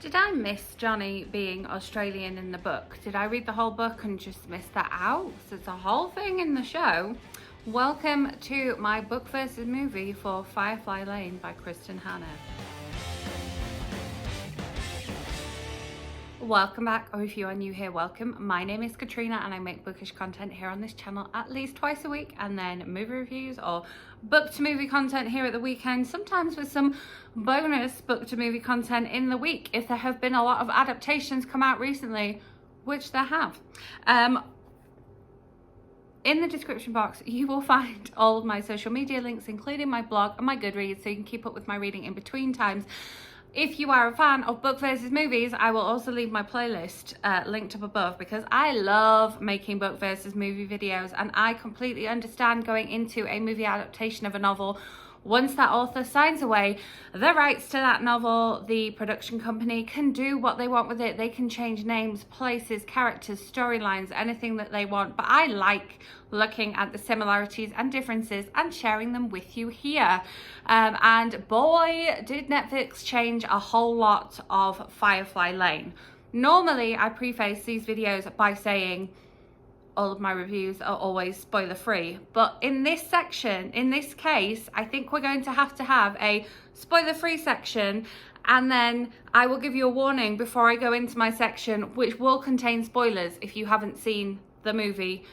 Did I miss Johnny being Australian in the book? Did I read the whole book and just miss that out? So it's a whole thing in the show. Welcome to my book versus movie for Firefly Lane by Kristin Hannah. Welcome back, or if you are new here, welcome. My name is Katrina and I make bookish content here on this channel at least twice a week, and then movie reviews or book to movie content here at the weekend, sometimes with some bonus book to movie content in the week if there have been a lot of adaptations come out recently, which there have. In the description box, you will find all of my social media links, including my blog and my Goodreads, so you can keep up with my reading in between times. If you are a fan of book versus movies, I will also leave my playlist linked up above, because I love making book versus movie videos, and I completely understand going into a movie adaptation of a novel. Once that author signs away the rights to that novel, the production company can do what they want with it. They can change names, places, characters, storylines, anything that they want. But I like looking at the similarities and differences and sharing them with you here. And boy, did Netflix change a whole lot of Firefly Lane. Normally, I preface these videos by saying all of my reviews are always spoiler free, but in this section, in this case, I think we're going to have a spoiler free section, and then I will give you a warning before I go into my section, which will contain spoilers if you haven't seen the movie,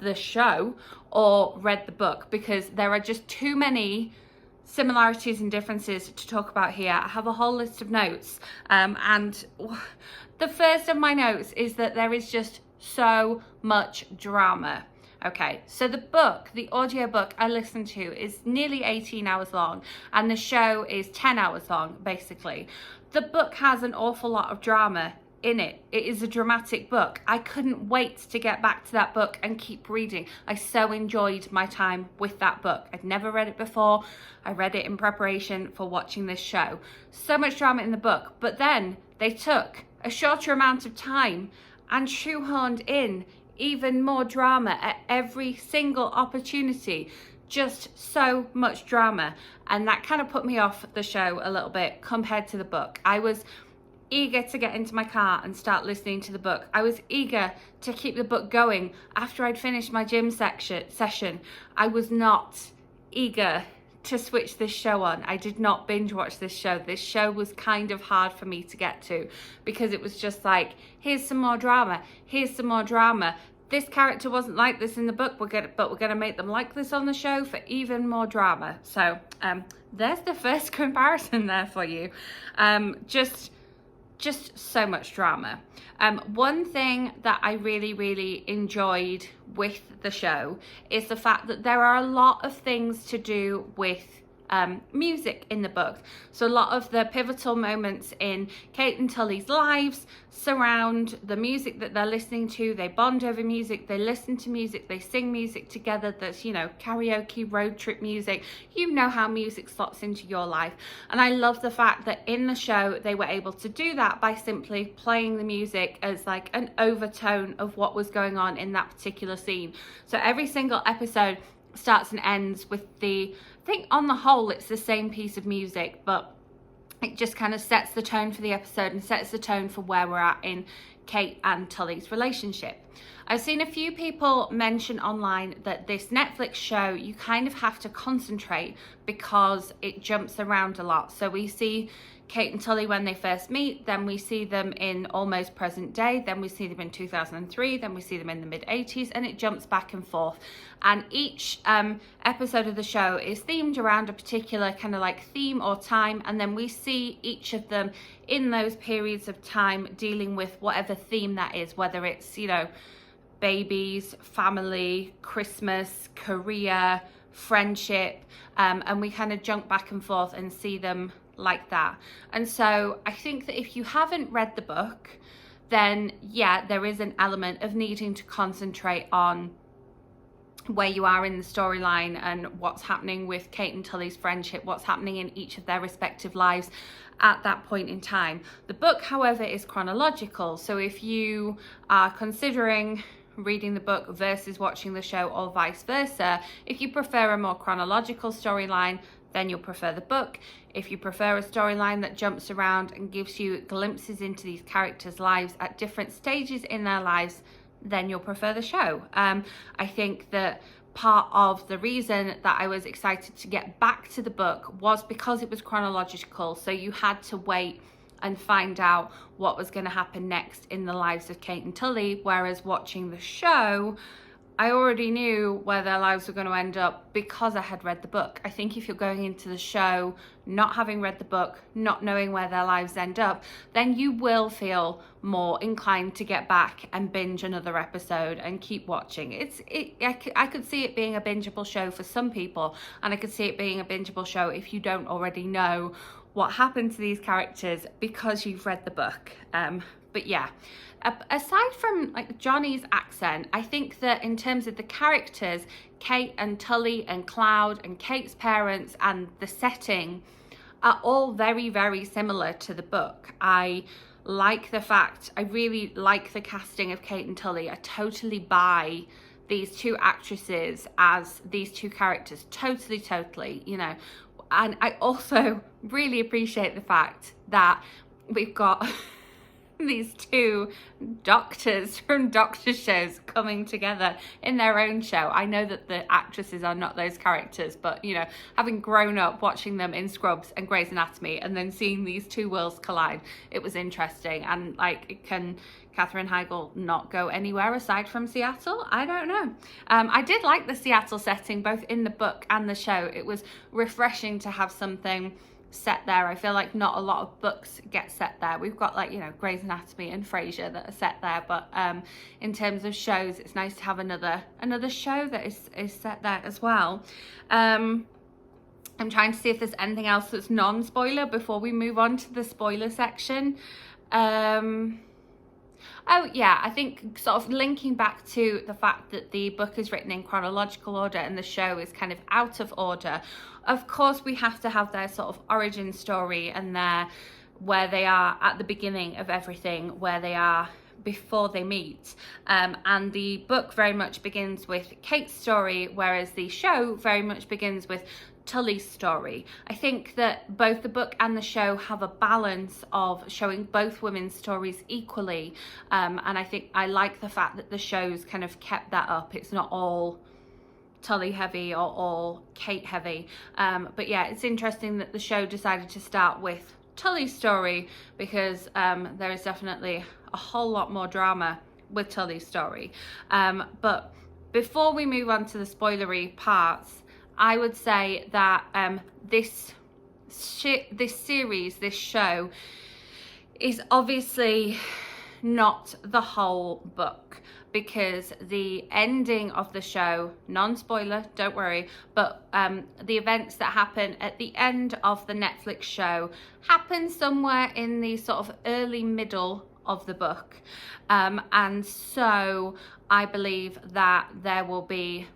the show, or read the book, because there are just too many similarities and differences to talk about here. I have a whole list of notes, and the first of my notes is that there is just so much drama. Okay, so the book, the audiobook I listened to, is nearly 18 hours long, and the show is 10 hours long, basically. The book has an awful lot of drama in it. It is a dramatic book. I couldn't wait to get back to that book and keep reading. I so enjoyed my time with that book. I'd never read it before. I read it in preparation for watching this show. So much drama in the book, but then they took a shorter amount of time and shoehorned in even more drama at every single opportunity. Just so much drama, and that kind of put me off the show a little bit compared to the book. I was eager to get into my car and start listening to the book. I was eager to keep the book going after I'd finished my gym session. I was not eager to switch this show on. I did not binge watch this show. This show was kind of hard for me to get to, because it was just like, here's some more drama, here's some more drama. This character wasn't like this in the book, but we're gonna make them like this on the show for even more drama. So there's the first comparison there for you. Just so much drama. One thing that I really enjoyed with the show is the fact that there are a lot of things to do with music in the book. So a lot of the pivotal moments in Kate and Tully's lives surround the music that they're listening to. They bond over music, they listen to music, they sing music together. That's, you know, karaoke, road trip music. You know how music slots into your life. And I love the fact that in the show they were able to do that by simply playing the music as like an overtone of what was going on in that particular scene. So every single episode starts and ends with I think on the whole it's the same piece of music, but it just kind of sets the tone for the episode and sets the tone for where we're at in Kate and Tully's relationship. I've seen a few people mention online that this Netflix show, you kind of have to concentrate because it jumps around a lot. So we see Kate and Tully when they first meet, then we see them in almost present day, then we see them in 2003, then we see them in the mid-80s, and it jumps back and forth. And each episode of the show is themed around a particular kind of like theme or time, and then we see each of them in those periods of time dealing with whatever theme that is, whether it's, you know, babies, family, Christmas, career, friendship, and we kind of jump back and forth and see them like that. And so I think that if you haven't read the book, then yeah, there is an element of needing to concentrate on where you are in the storyline and what's happening with Kate and Tully's friendship, what's happening in each of their respective lives at that point in time. The book, however, is chronological. So if you are considering reading the book versus watching the show, or vice versa, if you prefer a more chronological storyline, then you'll prefer the book. If you prefer a storyline that jumps around and gives you glimpses into these characters' lives at different stages in their lives, then you'll prefer the show. I think that part of the reason that I was excited to get back to the book was because it was chronological, so you had to wait and find out what was going to happen next in the lives of Kate and Tully, whereas watching the show, I already knew where their lives were going to end up because I had read the book. I think if you're going into the show not having read the book, not knowing where their lives end up, then you will feel more inclined to get back and binge another episode and keep watching. I could see it being a bingeable show for some people, and I could see it being a bingeable show if you don't already know what happened to these characters because you've read the book. But yeah, aside from like Johnny's accent, I think that in terms of the characters, Kate and Tully and Cloud and Kate's parents and the setting are all very, very similar to the book. I really like the casting of Kate and Tully. I totally buy these two actresses as these two characters, totally, you know. And I also really appreciate the fact that we've got these two doctors from doctor shows coming together in their own show. I know that the actresses are not those characters, but you know, having grown up watching them in Scrubs and Grey's Anatomy and then seeing these two worlds collide, it was interesting. And like, can Katherine Heigl not go anywhere aside from Seattle? I don't know. I did like the Seattle setting both in the book and the show. It was refreshing to have something set there. I feel like not a lot of books get set there. We've got like, you know, Grey's Anatomy and Frasier that are set there, but in terms of shows, it's nice to have another show that is set there as well. I'm trying to see if there's anything else that's non-spoiler before we move on to the spoiler section. Oh yeah, I think sort of linking back to the fact that the book is written in chronological order and the show is kind of out of order. Of course, we have to have their sort of origin story and where they are at the beginning of everything, where they are before they meet. And the book very much begins with Kate's story, whereas the show very much begins with Tully's story. I think that both the book and the show have a balance of showing both women's stories equally, and I think I like the fact that the show's kind of kept that up. It's not all Tully heavy or all Kate heavy, but yeah, it's interesting that the show decided to start with Tully's story because there is definitely a whole lot more drama with Tully's story. But before we move on to the spoilery parts, I would say that this show is obviously not the whole book, because the ending of the show, non-spoiler, don't worry, but the events that happen at the end of the Netflix show happen somewhere in the sort of early middle of the book. And so I believe that there will be,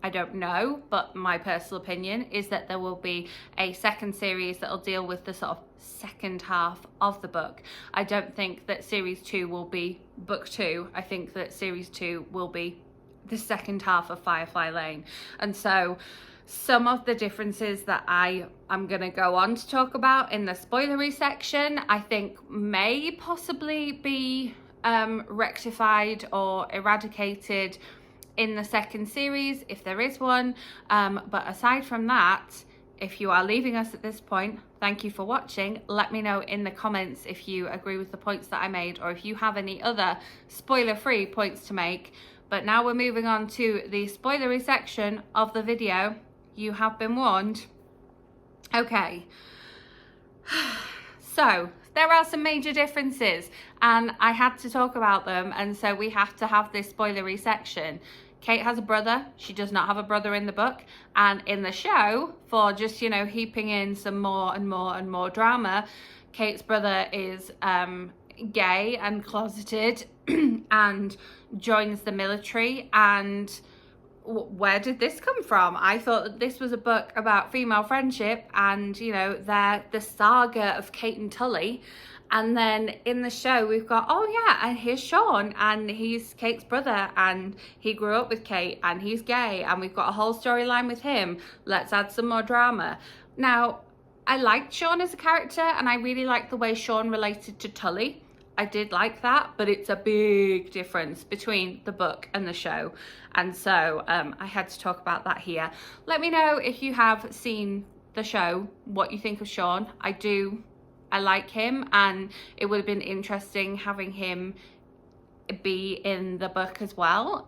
I don't know, but my personal opinion is that there will be a second series that will deal with the sort of second half of the book. I don't think that series 2 will be book 2. I think that series 2 will be the second half of Firefly Lane. And so some of the differences that I am going to go on to talk about in the spoilery section, I think may possibly be rectified or eradicated in the second series, if there is one. But aside from that, if you are leaving us at this point, thank you for watching. Let me know in the comments if you agree with the points that I made, or if you have any other spoiler-free points to make. But now we're moving on to the spoilery section of the video. You have been warned. Okay. So there are some major differences and I had to talk about them, and so we have to have this spoilery section. Kate has a brother. She does not have a brother in the book, and in the show, for just, you know, heaping in some more and more drama, Kate's brother is gay and closeted and joins the military. And where did this come from? I thought that this was a book about female friendship and, you know, the saga of Kate and Tully. And then in the show, we've got, oh yeah, and here's Sean, and he's Kate's brother, and he grew up with Kate, and he's gay, and we've got a whole storyline with him. Let's add some more drama. Now, I liked Sean as a character, and I really liked the way Sean related to Tully. I did like that, but it's a big difference between the book and the show. And so I had to talk about that here. Let me know if you have seen the show, what you think of Sean. I like him, and it would have been interesting having him be in the book as well,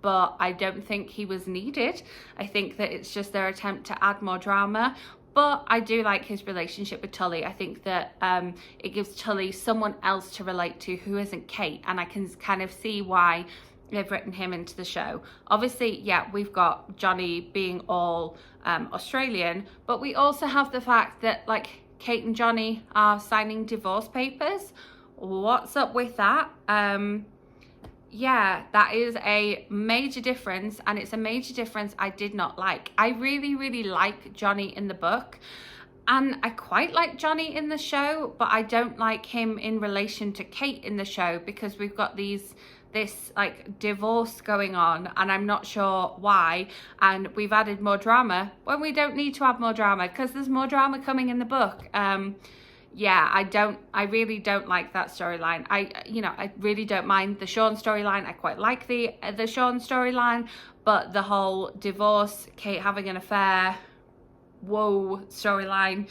but I don't think he was needed. I think that it's just their attempt to add more drama. But I do like his relationship with Tully. I think that it gives Tully someone else to relate to who isn't Kate, and I can kind of see why they've written him into the show. Obviously, yeah, we've got Johnny being all Australian, but we also have the fact that like Kate and Johnny are signing divorce papers. What's up with that? Yeah, that is a major difference, and it's a major difference I did not like. I really, really like Johnny in the book, and I quite like Johnny in the show, but I don't like him in relation to Kate in the show, because we've got this like divorce going on, and I'm not sure why, and we've added more drama when we don't need to have more drama, because there's more drama coming in the book. Yeah, I really don't like that storyline. I really don't mind the Sean storyline. I quite like the Sean storyline, but the whole divorce, Kate having an affair, whoa storyline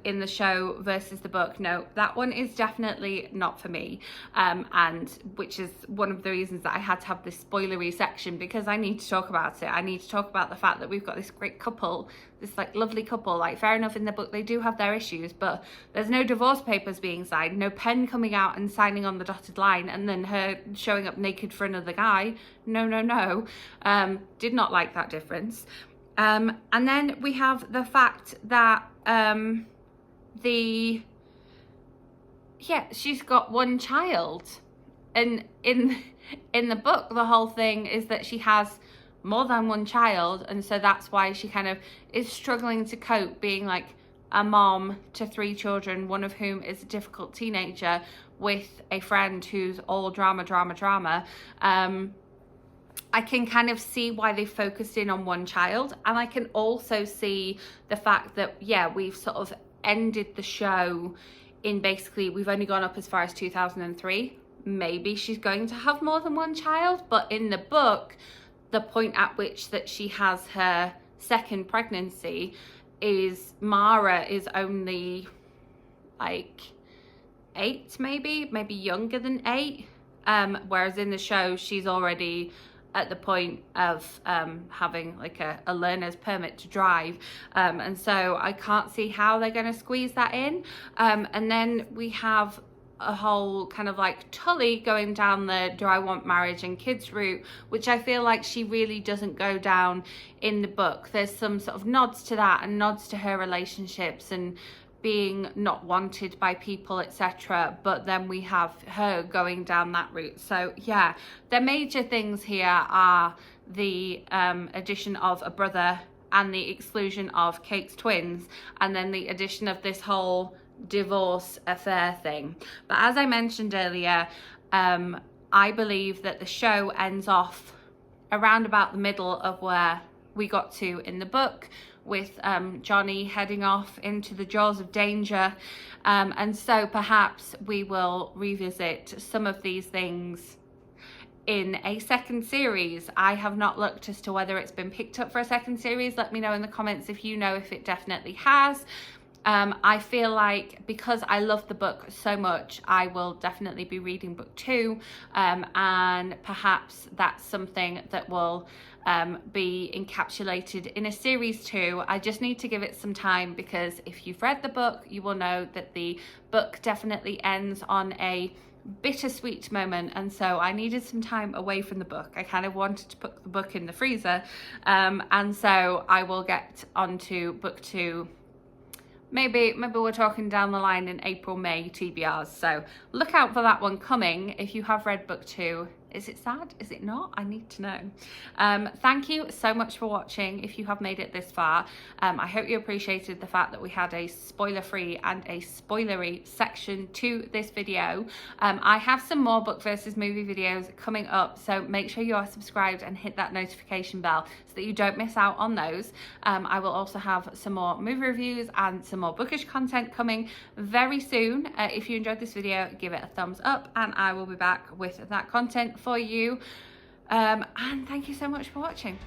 in the show versus the book, no, that one is definitely not for me, and which is one of the reasons that I had to have this spoilery section, because I need to talk about it. I need to talk about the fact that we've got this great couple, this like lovely couple. Like, fair enough, in the book they do have their issues, but there's no divorce papers being signed, no pen coming out and signing on the dotted line, and then her showing up naked for another guy. No. Did not like that difference. And then we have the fact that she's got one child, and in the book the whole thing is that she has more than one child, and so that's why she kind of is struggling to cope being like a mom to 3 children, one of whom is a difficult teenager, with a friend who's all drama. I can kind of see why they focused in on one child, and I can also see the fact that, yeah, we've sort of ended the show in basically, we've only gone up as far as 2003. Maybe she's going to have more than one child, but in the book, the point at which that she has her second pregnancy is Mara is only like 8, maybe younger than 8, whereas in the show she's already at the point of having like a learner's permit to drive, and so I can't see how they're going to squeeze that in. And then we have a whole kind of like Tully going down the do I want marriage and kids route, which I feel like she really doesn't go down in the book. There's some sort of nods to that and nods to her relationships and being not wanted by people, etc., but then we have her going down that route. So yeah, the major things here are the addition of a brother and the exclusion of Kate's twins, and then the addition of this whole divorce affair thing. But as I mentioned earlier, I believe that the show ends off around about the middle of where we got to in the book, with Johnny heading off into the jaws of danger, and so perhaps we will revisit some of these things in a second series. I have not looked as to whether it's been picked up for a second series. Let me know in the comments if you know if it definitely has. I feel like because I love the book so much, I will definitely be reading book 2, and perhaps that's something that will be encapsulated in a series 2. I just need to give it some time, because if you've read the book, you will know that the book definitely ends on a bittersweet moment, and so I needed some time away from the book. I kind of wanted to put the book in the freezer, and so I will get onto book 2. Maybe we're talking down the line in April, May TBRs. So look out for that one coming. If you have read book 2, Is it sad? Is it not? I need to know. Thank you so much for watching. If you have made it this far, I hope you appreciated the fact that we had a spoiler-free and a spoilery section to this video. I have some more book versus movie videos coming up, so make sure you are subscribed and hit that notification bell so that you don't miss out on those. I will also have some more movie reviews and some more bookish content coming very soon. If you enjoyed this video, give it a thumbs up, and I will be back with that content for you. And thank you so much for watching.